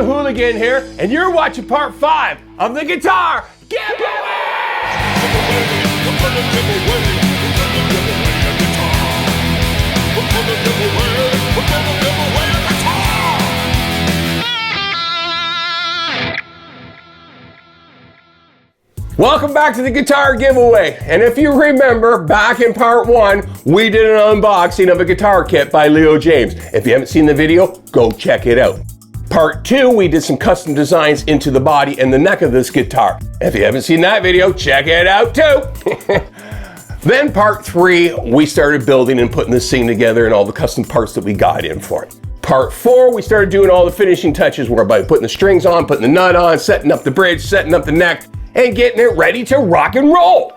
Houligan here, and you're watching part 5 of the guitar giveaway! Welcome back to the guitar giveaway. And if you remember, back in part 1, we did an unboxing of a guitar kit by Leo James. If you haven't seen the video, go check it out. Part 2, we did some custom designs into the body and the neck of this guitar. If you haven't seen that video, check it out too. Then part 3, we started building and putting this thing together and all the custom parts that we got in for it. Part 4, we started doing all the finishing touches whereby putting the strings on, putting the nut on, setting up the bridge, setting up the neck, and getting it ready to rock and roll.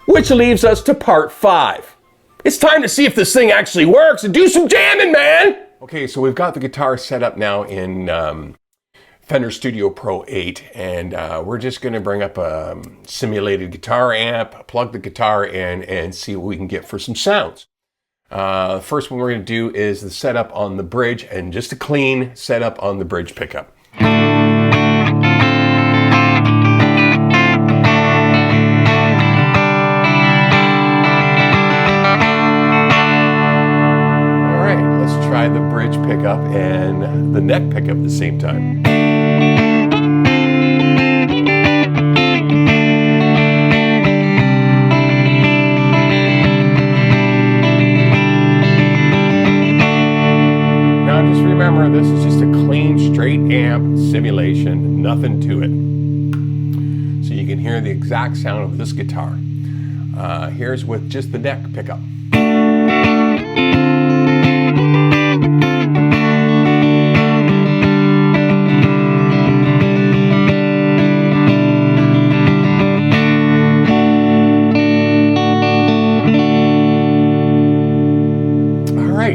Which leaves us to part 5. It's time to see if this thing actually works and do some jamming, man! Okay, so we've got the guitar set up now in Fender Studio Pro 8, and we're just gonna bring up a simulated guitar amp, plug the guitar in, and see what we can get for some sounds. The first one we're gonna do is the setup on the bridge, and just a clean setup on the bridge pickup. Try the bridge pickup and the neck pickup at the same time. Now just remember, this is just a clean, straight amp simulation, nothing to it. So you can hear the exact sound of this guitar. Here's with just the neck pickup.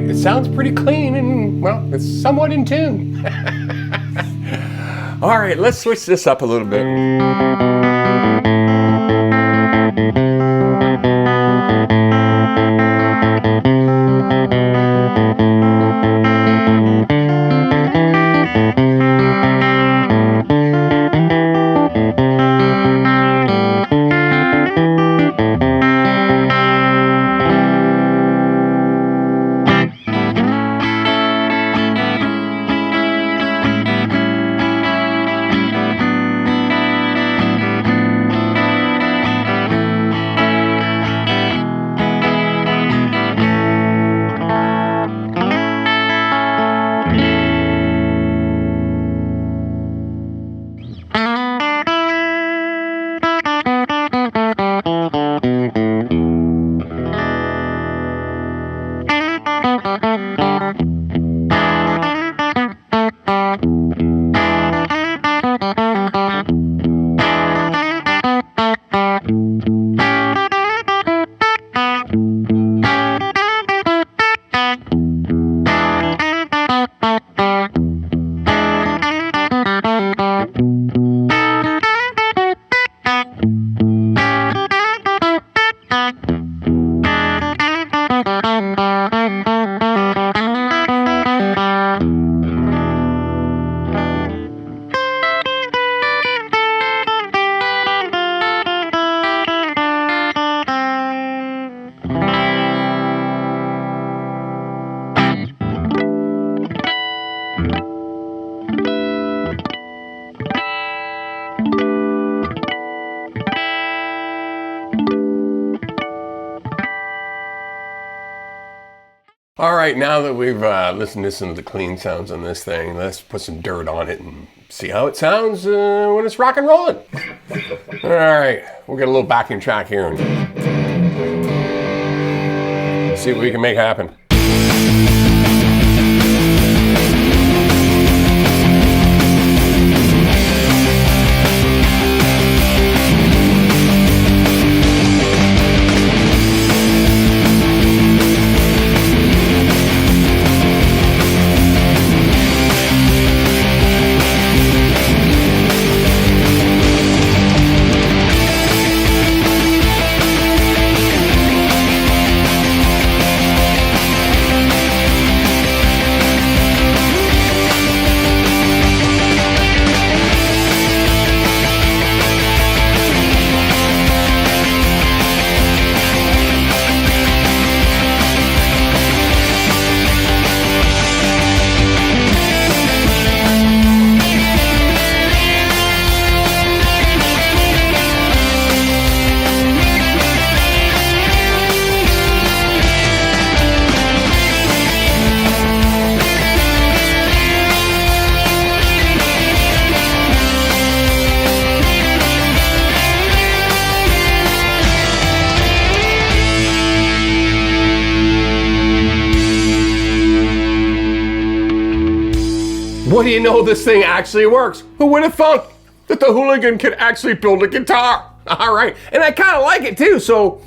It sounds pretty clean and, well, it's somewhat in tune. All right, let's switch this up a little bit. All right, now that we've listened to some of the clean sounds on this thing, let's put some dirt on it and see how it sounds when it's rock and rolling. All right, we'll get a little backing track here and see what we can make happen. What do you know, this thing actually works. Who would have thought that the Houligan could actually build a guitar? All right, and I kind of like it too, so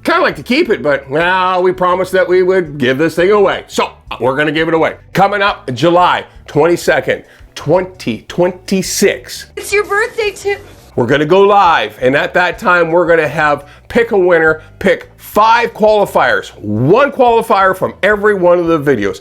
kind of like to keep it, but well, we promised that we would give this thing away. So we're gonna give it away. Coming up July 22nd, 2026. It's your birthday too. We're gonna go live, and at that time, we're gonna have pick a winner, pick 5 qualifiers, 1 qualifier from every one of the videos.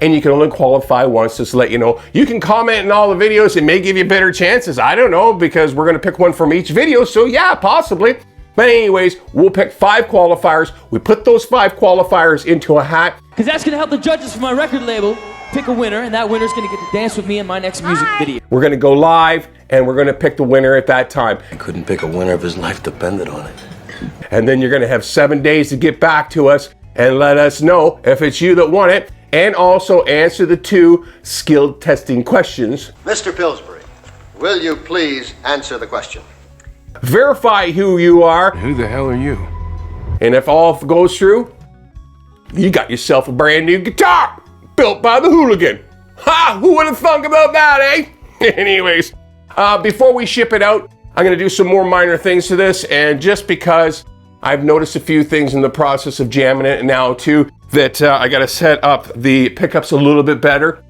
And you can only qualify once, just to let you know. You can comment in all the videos, it may give you better chances, I don't know, because we're gonna pick one from each video, so yeah, possibly. But anyways, we'll pick 5 qualifiers. We put those 5 qualifiers into a hat. Because that's gonna help the judges for my record label pick a winner, and that winner's gonna get to dance with me in my next music video. We're gonna go live, and we're gonna pick the winner at that time. I couldn't pick a winner if his life depended on it. And then you're gonna have 7 days to get back to us and let us know if it's you that won it, and also answer the 2 skill testing questions. Mr. Pillsbury, will you please answer the question? Verify who you are. Who the hell are you? And if all goes through, you got yourself a brand new guitar built by the Houligan. Ha! Who would have thunk about that, eh? Anyways, before we ship it out, I'm gonna do some more minor things to this, and just because I've noticed a few things in the process of jamming it now too, that I gotta set up the pickups a little bit better.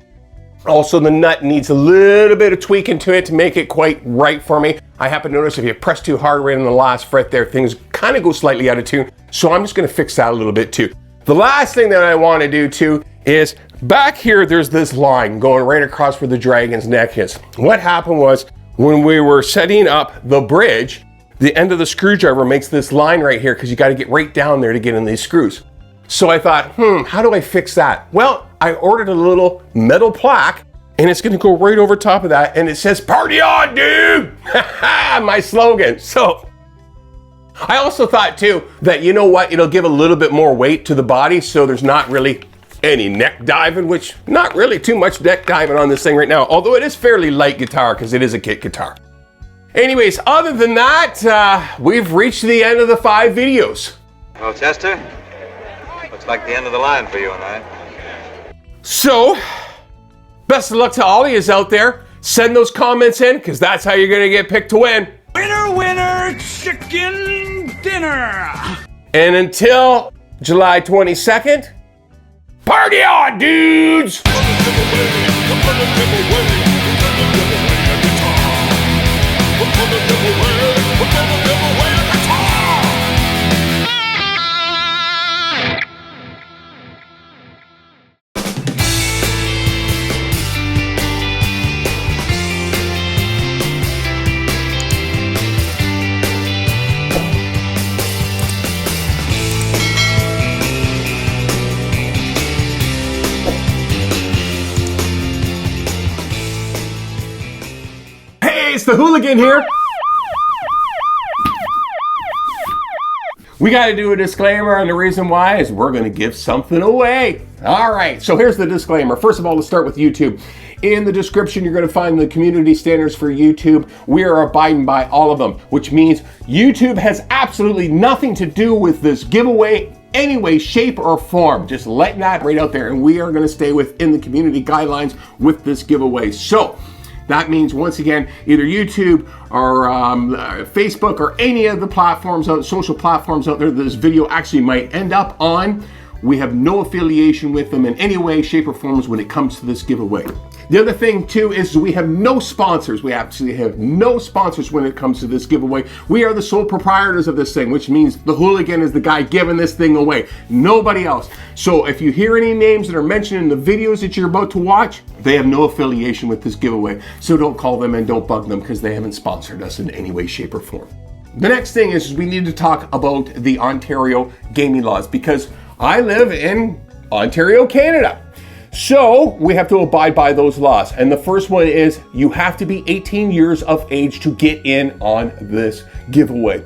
Also, the nut needs a little bit of tweaking to it to make it quite right for me. I happen to notice if you press too hard right on the last fret there, things kind of go slightly out of tune. So I'm just gonna fix that a little bit too. The last thing that I wanna do too is back here, there's this line going right across where the dragon's neck is. What happened was when we were setting up the bridge, the end of the screwdriver makes this line right here because you gotta get right down there to get in these screws. So I thought, how do I fix that? Well, I ordered a little metal plaque, and it's gonna go right over top of that, and it says, "Party on, dude!" My slogan. So I also thought too that, you know what, it'll give a little bit more weight to the body, so there's not really any neck diving, which not really too much neck diving on this thing right now, although it is fairly light guitar because it is a kit guitar. Anyways, other than that, we've reached the end of the 5 videos. Well, Chester, looks like the end of the line for you and I. So, best of luck to all of yous out there. Send those comments in, because that's how you're gonna get picked to win. Winner, winner, chicken dinner! And until July 22nd, party on, dudes! It's the Houligan here. We got to do a disclaimer, and the reason why is we're going to give something away. All right, so here's the disclaimer. First of all, let's start with YouTube. In the description, you're going to find the community standards for YouTube. We are abiding by all of them, which means YouTube has absolutely nothing to do with this giveaway any way, shape, or form. Just letting that right out there, and we are going to stay within the community guidelines with this giveaway. So that means, once again, either YouTube or Facebook or any of the platforms, social platforms out there that this video actually might end up on, we have no affiliation with them in any way, shape, or forms when it comes to this giveaway. The other thing too is we have no sponsors. We absolutely have no sponsors when it comes to this giveaway. We are the sole proprietors of this thing, which means the Houligan is the guy giving this thing away. Nobody else. So if you hear any names that are mentioned in the videos that you're about to watch, they have no affiliation with this giveaway. So don't call them and don't bug them because they haven't sponsored us in any way, shape, or form. The next thing is we need to talk about the Ontario gaming laws, because I live in Ontario, Canada. So we have to abide by those laws. And the first one is you have to be 18 years of age to get in on this giveaway.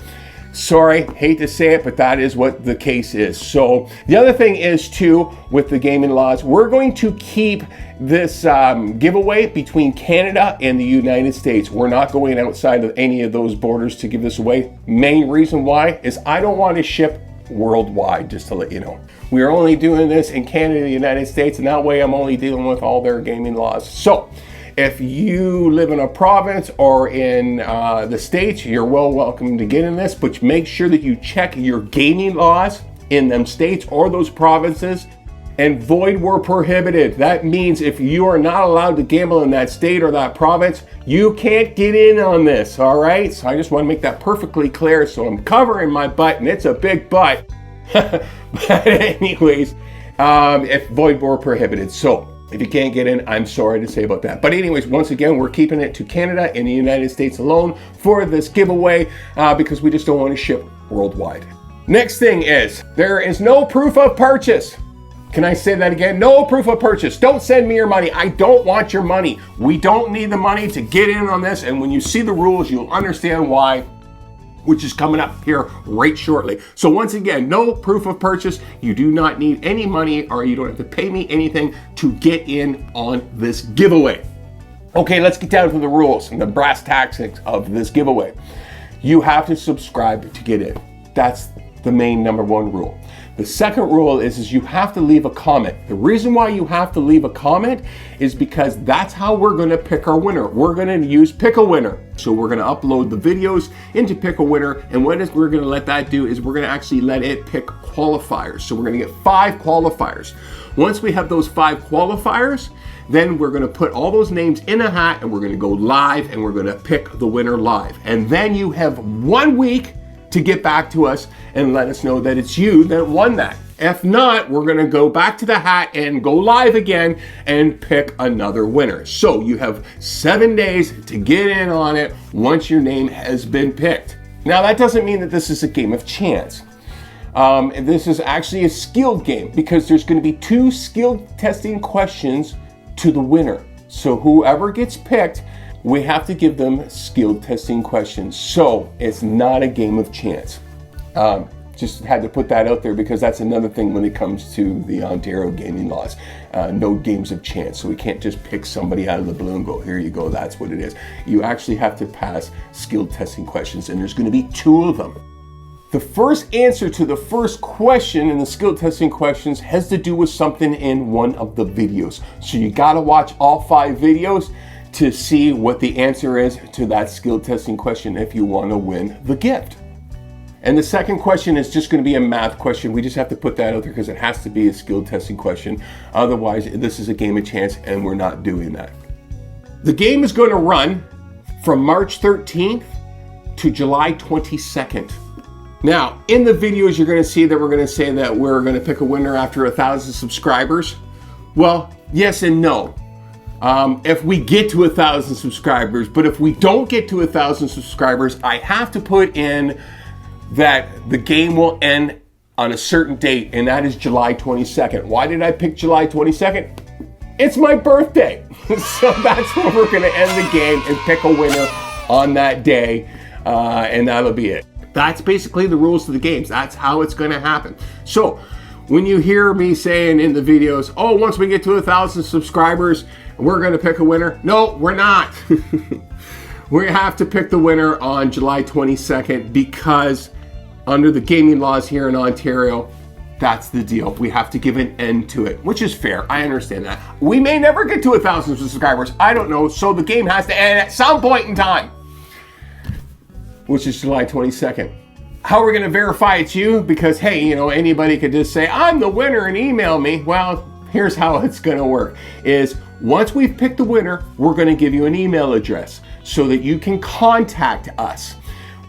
Sorry, hate to say it, but that is what the case is. So the other thing is too, with the gaming laws, we're going to keep this giveaway between Canada and the United States. We're not going outside of any of those borders to give this away. Main reason why is I don't want to ship worldwide, just to let you know. We are only doing this in Canada, the United States, and that way I'm only dealing with all their gaming laws. So if you live in a province or in the States, you're welcome to get in this, but make sure that you check your gaming laws in them states or those provinces, and void where prohibited. That means if you are not allowed to gamble in that state or that province, you can't get in on this, all right? So I just want to make that perfectly clear. So I'm covering my butt, and it's a big butt. But anyways, if void were prohibited. So if you can't get in, I'm sorry to say about that. But anyways, once again, we're keeping it to Canada and the United States alone for this giveaway because we just don't want to ship worldwide. Next thing is, there is no proof of purchase. Can I say that again? No proof of purchase. Don't send me your money. I don't want your money. We don't need the money to get in on this. And when you see the rules, you'll understand why, which is coming up here right shortly. So once again, no proof of purchase. You do not need any money, or you don't have to pay me anything to get in on this giveaway. Okay, let's get down to the rules and the brass tacks of this giveaway. You have to subscribe to get in. That's the main number one rule. The second rule is you have to leave a comment. The reason why you have to leave a comment is because that's how we're going to pick our winner. We're going to use Pick a Winner. So we're going to upload the videos into Pick a Winner, and what we're going to let that do is we're going to actually let it pick qualifiers. So we're going to get 5 qualifiers. Once we have those 5 qualifiers, then we're going to put all those names in a hat, and we're going to go live, and we're going to pick the winner live. And then you have 1 week to get back to us and let us know that it's you that won that. If not, we're going to go back to the hat and go live again and pick another winner. So you have 7 days to get in on it once your name has been picked. Now, that doesn't mean that this is a game of chance. This is actually a skilled game because there's going to be 2 skill testing questions to the winner. So whoever gets picked, we have to give them skill testing questions. So it's not a game of chance. Just had to put that out there because that's another thing when it comes to the Ontario gaming laws. No games of chance. So we can't just pick somebody out of the blue and go, here you go, that's what it is. You actually have to pass skill testing questions, and there's going to be 2 of them. The first answer to the first question in the skill testing questions has to do with something in one of the videos. So you got to watch all 5 videos to see what the answer is to that skill testing question if you want to win the gift. And the second question is just going to be a math question. We just have to put that out there because it has to be a skill testing question. Otherwise, this is a game of chance and we're not doing that. The game is going to run from March 13th to July 22nd. Now, in the videos, you're going to see that we're going to say that we're going to pick a winner after 1,000 subscribers. Well, yes and no. If we get to 1,000 subscribers, but if we don't get to 1,000 subscribers, I have to put in that the game will end on a certain date, and that is July 22nd. Why did I pick July 22nd? It's my birthday. So that's when we're going to end the game and pick a winner on that day, and that'll be it. That's basically the rules to the games. That's how it's going to happen. So when you hear me saying in the videos, oh, once we get to 1,000 subscribers, we're going to pick a winner. No, we're not. We have to pick the winner on July 22nd because under the gaming laws here in Ontario, that's the deal. We have to give an end to it, which is fair. I understand that. We may never get to 1,000 subscribers. I don't know. So the game has to end at some point in time, which is July 22nd. How are we going to verify it's you? Because, hey, you know, anybody could just say, I'm the winner and email me. Well, here's how it's going to work is once we've picked the winner, we're going to give you an email address so that you can contact us.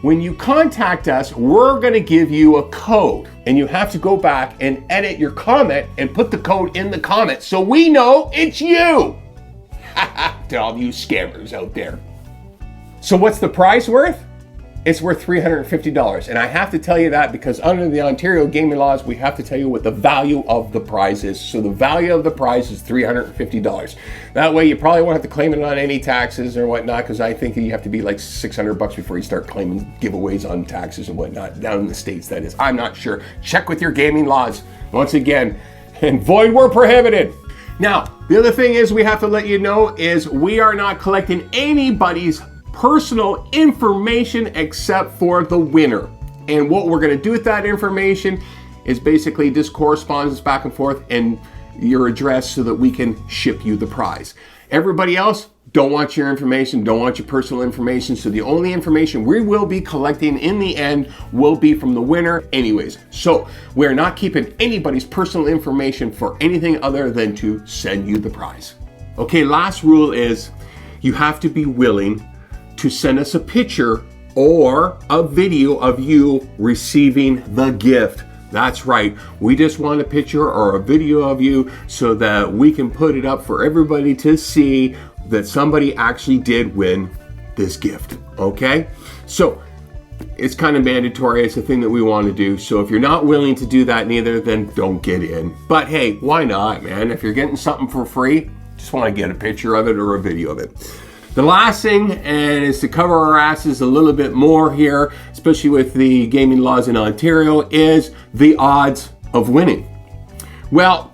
When you contact us, we're going to give you a code, and you have to go back and edit your comment and put the code in the comment so we know it's you. To all you scammers out there. So what's the prize worth? It's worth $350. And I have to tell you that because under the Ontario gaming laws, we have to tell you what the value of the prize is. So the value of the prize is $350. That way you probably won't have to claim it on any taxes or whatnot, because I think you have to be like $600 before you start claiming giveaways on taxes and whatnot. Down in the States, that is. I'm not sure. Check with your gaming laws. Once again, and void where prohibited. Now, the other thing is we have to let you know is we are not collecting anybody's personal information except for the winner. And what we're gonna do with that information is basically just correspondence back and forth and your address so that we can ship you the prize. Everybody else, don't want your information, don't want your personal information, so the only information we will be collecting in the end will be from the winner anyways. So we're not keeping anybody's personal information for anything other than to send you the prize. Okay, last rule is you have to be willing to send us a picture or a video of you receiving the gift. That's right, we just want a picture or a video of you so that we can put it up for everybody to see that somebody actually did win this gift, okay? So it's kind of mandatory, it's a thing that we want to do. So if you're not willing to do that neither, then don't get in. But hey, why not, man? If you're getting something for free, just want to get a picture of it or a video of it. The last thing, and is to cover our asses a little bit more here, especially with the gaming laws in Ontario, is the odds of winning. Well,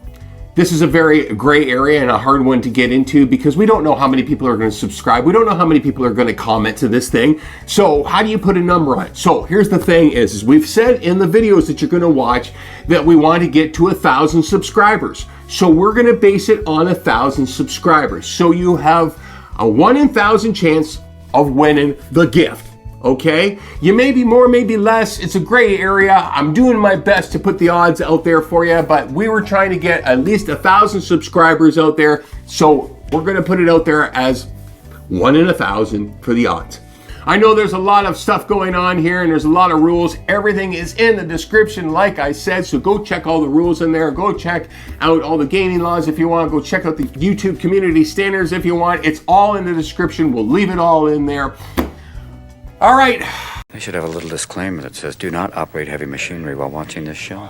this is a very gray area and a hard one to get into because we don't know how many people are going to subscribe. We don't know how many people are going to comment to this thing. So how do you put a number on it? So here's the thing is we've said in the videos that you're going to watch that we want to get to 1,000 subscribers. So we're going to base it on 1,000 subscribers. So you have a 1 in 1,000 chance of winning the gift. Okay, you may be more, maybe less. It's a gray area. I'm doing my best to put the odds out there for you, but we were trying to get at least 1,000 subscribers out there. So we're going to put it out there as 1 in 1,000 for the odds. I know there's a lot of stuff going on here and there's a lot of rules. Everything is in the description, like I said, so go check all the rules in there. Go check out all the gaming laws if you want. Go check out the YouTube community standards if you want. It's all in the description. We'll leave it all in there. All right. They should have a little disclaimer that says, do not operate heavy machinery while watching this show.